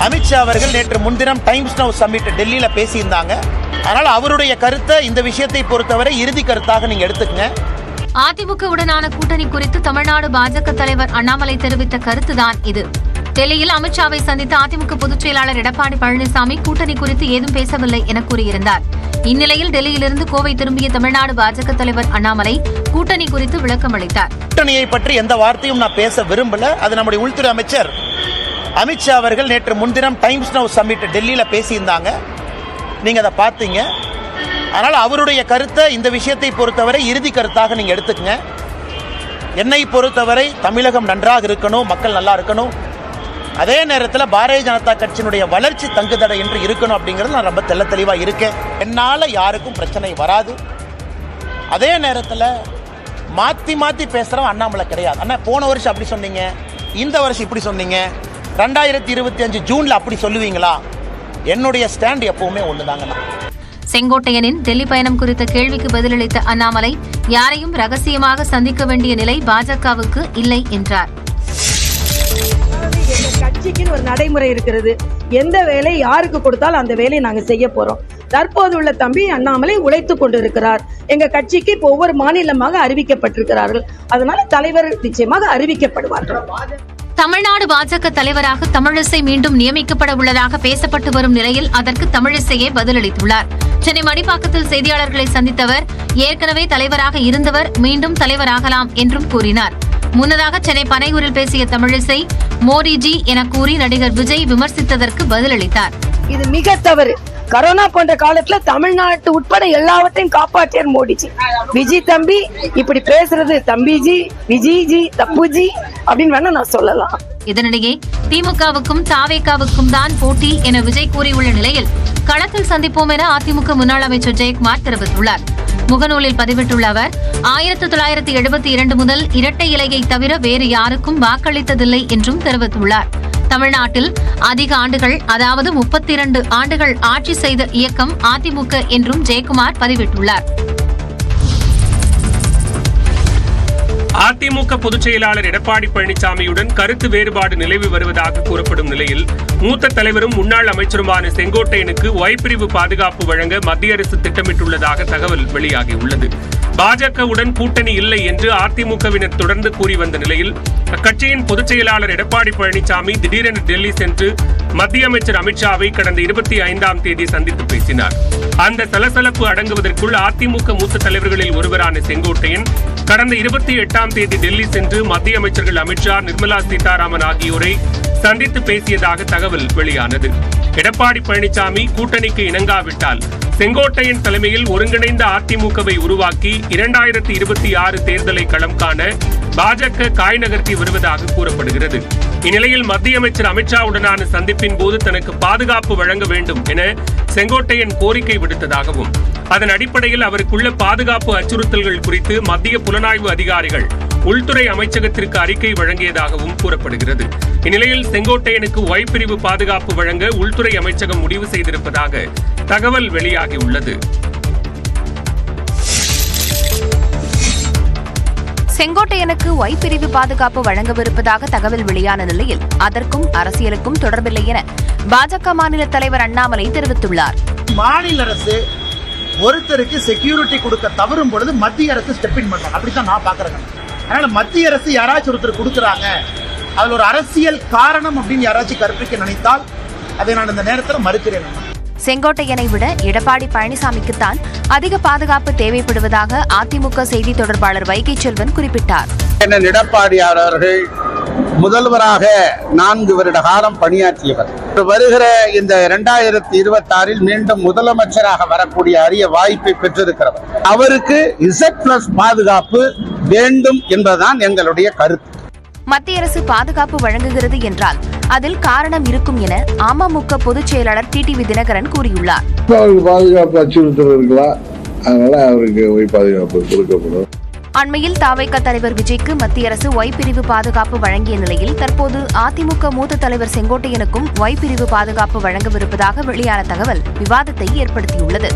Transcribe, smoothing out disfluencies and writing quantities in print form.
அமித்ஷா அவர்கள் நேற்று முன்தினம் டைம்ஸ் நவ் சம்மிட் டெல்லியில பேசியிருந்தாங்க. அதனால அவருடைய கருத்தை இந்த விஷயத்தை பொறுத்தவரை இறுதி கருத்தாக நீங்க எடுத்துக்கங்க. அதிமுகவுடனான கூட்டணி குறித்து தமிழ்நாடு பாஜக தலைவர் அண்ணாமலை தெரிவித்த கருத்துதான் இது. டெல்லியில் அமித்ஷாவை சந்தித்த அதிமுக பொதுச் செயலாளர் எடப்பாடி பழனிசாமி கூட்டணி குறித்து ஏதும் பேசவில்லை என கூறியிருந்தார். இந்நிலையில் டெல்லியிலிருந்து கோவை திரும்பிய தமிழ்நாடு பாஜக தலைவர் அண்ணாமலை கூட்டணி குறித்து விளக்கம் அளித்தார். கூட்டணியை பற்றி எந்த வார்த்தையும் நான் பேச விரும்பல. அது நம்முடைய உள்துறை அமைச்சர் அமித்ஷா அவர்கள் நேற்று முன்தினம் டைம்ஸ் நவ் சம்மிட் டெல்லியில பேசியிருந்தாங்க. நீங்க அதை பார்த்தீங்க. அதனால அவருடைய கருத்தை இந்த விஷயத்தை பொறுத்தவரை இறுதி கருத்தாக நீங்க எடுத்துக்கங்க. என்னை பொறுத்தவரை தமிழகம் நன்றாக இருக்கணும், மக்கள் நல்லா இருக்கணும். அதே நேரத்தில் பாரதிய ஜனதா கட்சியினுடைய வளர்ச்சி தங்குதடை என்று இருக்கணும் அப்படிங்கிறது நான் ரொம்ப தெளிவாக இருக்கேன். என்னால் யாருக்கும் பிரச்சனை வராது. அதே நேரத்தில் மாற்றி மாற்றி பேசுகிறவன் அண்ணாமலை கிடையாது. அண்ணா போன வருஷம் அப்படி சொன்னீங்க, இந்த வருஷம் இப்படி சொன்னீங்க, 2025 ஜூனில் அப்படி சொல்லுவீங்களா? என்னுடைய ஸ்டாண்ட் எப்பவுமே ஒன்றுதாங்கண்ணா. செங்கோட்டையனின் டெல்லி பயணம் குறித்த கேள்விக்கு பதிலளித்த அண்ணாமலை, யாரையும் ரகசியமாக சந்திக்க வேண்டிய நிலை பாஜகவுக்கு இல்லை என்றார். கட்சிக்குன்னு ஒரு நடைமுறை இருக்கிறது. எந்த வேலை யாருக்கு கொடுத்தாலும் அந்த வேலையை நாங்க செய்ய போறோம். தற்போது உள்ள தம்பி அண்ணாமலை உழைத்துக் கொண்டிருக்கிறார். எங்க கட்சிக்கு இப்போ ஒவ்வொரு மாநிலமாக அறிவிக்கப்பட்டிருக்கிறார்கள். அதனால தலைவர் நிச்சயமாக அறிவிக்கப்படுவார்கள். தமிழ்நாடு பாஜக தலைவராக தமிழிசை மீண்டும் நியமிக்கப்பட உள்ளதாக பேசப்பட்டு வரும் நிலையில் அதற்கு தமிழிசையே பதிலளித்துள்ளார். சென்னை மடிப்பாக்கத்தில் செய்தியாளர்களை சந்தித்தவர், ஏற்கனவே தலைவராக இருந்தவர் மீண்டும் தலைவராகலாம் என்றும் கூறினார். முன்னதாக சென்னை பனையூரில் பேசிய தமிழிசை, மோடிஜி என கூறி நடிகர் விஜய் விமர்சித்ததற்கு பதிலளித்தார். இது மிக தவறு. கரோனா போன்ற காலத்துல தமிழ்நாட்டு உட்பட எல்லாவற்றையும் காப்பாற்றியார் மோடிஜி. விஜய் தம்பி இப்படி பேசுறது தம்பிஜி, விஜய்ஜி, தப்புஜி அப்படின்னு வேணா நான் சொல்லலாம். இதனிடையே திமுகவுக்கும் தாவேகாவுக்கும் தான் போட்டி என விஜய் கூறியுள்ள நிலையில் களத்தில் சந்திப்போம் என அதிமுக முன்னாள் அமைச்சர் ஜெயக்குமார் தெரிவித்துள்ளார். முகநூலில் பதிவிட்டுள்ள அவர், 1972 முதல் இரட்டை இலையை தவிர வேறு யாருக்கும் வாக்களித்ததில்லை என்றும் தெரிவித்துள்ளார். தமிழ்நாட்டில் அதிக ஆண்டுகள், அதாவது 32 ஆண்டுகள் ஆட்சி செய்த இயக்கம் அதிமுக என்றும் ஜெயக்குமார் பதிவிட்டுள்ளார். அதிமுக பொதுச் செயலாளர் எடப்பாடி பழனிசாமியுடன் கருத்து வேறுபாடு நிலவி வருவதாக கூறப்படும் நிலையில் மூத்த தலைவரும் முன்னாள் அமைச்சருமான செங்கோட்டையனுக்கு ஒய்பிரிவு பாதுகாப்பு வழங்க மத்திய அரசு திட்டமிட்டுள்ளதாக தகவல் வெளியாகியுள்ளது. பாஜகவுடன் கூட்டணி இல்லை என்று அதிமுகவினர் தொடர்ந்து கூறி வந்த நிலையில் அக்கட்சியின் பொதுச் செயலாளர் எடப்பாடி பழனிசாமி திடீரென டெல்லி சென்று மத்திய அமைச்சர் அமித்ஷாவை கடந்த 25ஆம் தேதி சந்தித்து பேசினார். அந்த சலசலப்பு அடங்குவதற்குள் அதிமுக மூத்த தலைவர்களில் ஒருவரான செங்கோட்டையன் கடந்த 28ஆம் தேதி டெல்லி சென்று மத்திய அமைச்சர்கள் அமித்ஷா, நிர்மலா சீதாராமன் ஆகியோரை சந்தித்து பேசியதாக தகவல் வெளியானது. எடப்பாடி பழனிசாமி கூட்டணிக்கு இணங்காவிட்டால் செங்கோட்டையன் தலைமையில் ஒருங்கிணைந்த அதிமுகவை உருவாக்கி 2026 தேர்தலை களம் காண பாஜக காய் நகர்த்தி வருவதாக கூறப்படுகிறது. இந்நிலையில் மத்திய அமைச்சர் அமித்ஷாவுடனான சந்திப்பின் போது தனக்கு பாதுகாப்பு வழங்க வேண்டும் என செங்கோட்டையன் கோரிக்கை விடுத்ததாகவும், அதன் அடிப்படையில் அவருக்குள்ள பாதுகாப்பு அச்சுறுத்தல்கள் குறித்து மத்திய புலனாய்வு அதிகாரிகள் உள்துறை அமைச்சகத்திற்கு அறிக்கை வழங்கியதாகவும் கூறப்படுகிறது. இந்நிலையில் செங்கோட்டையனுக்கு ஒய்பிரிவு பாதுகாப்பு வழங்க உள்துறை அமைச்சகம் முடிவு செய்திருப்பதாக தகவல் வெளியாகியுள்ளது. செங்கோட்டையனுக்கு ஒய்பிரிவு பாதுகாப்பு வழங்கவிருப்பதாக தகவல் வெளியான நிலையில் அதற்கும் அரசியலுக்கும் தொடர்பில்லை என பாஜக மாநில தலைவர் அண்ணாமலை தெரிவித்துள்ளார். மாநில அரசு ஒருத்தருக்கு செக்யூரிட்டி கொடுக்க தவறும் பொழுது மத்திய அரசு ஸ்டெப் இன் பண்ணலாம். அப்படித்தான் நான் பாக்குறேன். அதனால மத்திய அரசு யாராச்சும் ஒருத்தர் கொடுக்கறாங்க, அதுல ஒரு அரசியல் காரணம் அப்படின்னு யாராச்சும் கற்பிக்க நினைத்தால் அதை நான் இந்த நேரத்தில் மறுக்கிறேன். செங்கோட்டையனை விட எடப்பாடி பழனிசாமிக்குத்தான் அதிக பாதுகாப்பு தேவைப்படுவதாக அதிமுக செய்தி தொடர்பாளர் வைகை செல்வன் குறிப்பிட்டார். எடப்பாடியார் அவர்கள் முதல்வராக 4 வருட காலம் பணியாற்றியவர். வருகிற இந்த 2026 மீண்டும் முதலமைச்சராக வரக்கூடிய அரிய வாய்ப்பை பெற்றிருக்கிறவர். அவருக்கு Z+ பாதுகாப்பு வேண்டும் என்பதுதான் எங்களுடைய கருத்து. மத்திய அரசு பாதுகாப்பு வழங்குகிறது என்றால் அதில் காரணம் இருக்கும் என அமமுக பொதுச் செயலாளர் டிடிவி தினகரன் கூறியுள்ளார். பாதுகாப்பு அச்சுறுத்தல் இருக்கலாம், அதனால அவருக்கு பாதுகாப்பு கொடுக்கப்படும். அண்மையில் தாவேகா தலைவர் விஜய்க்கு மத்திய அரசு ஒய்பிரிவு பாதுகாப்பு வழங்கிய நிலையில் தற்போது அதிமுக மூத்த தலைவர் செங்கோட்டையனுக்கும் ஒய்பிரிவு பாதுகாப்பு வழங்கவிருப்பதாக வெளியான தகவல் விவாதத்தை ஏற்படுத்தியுள்ளது.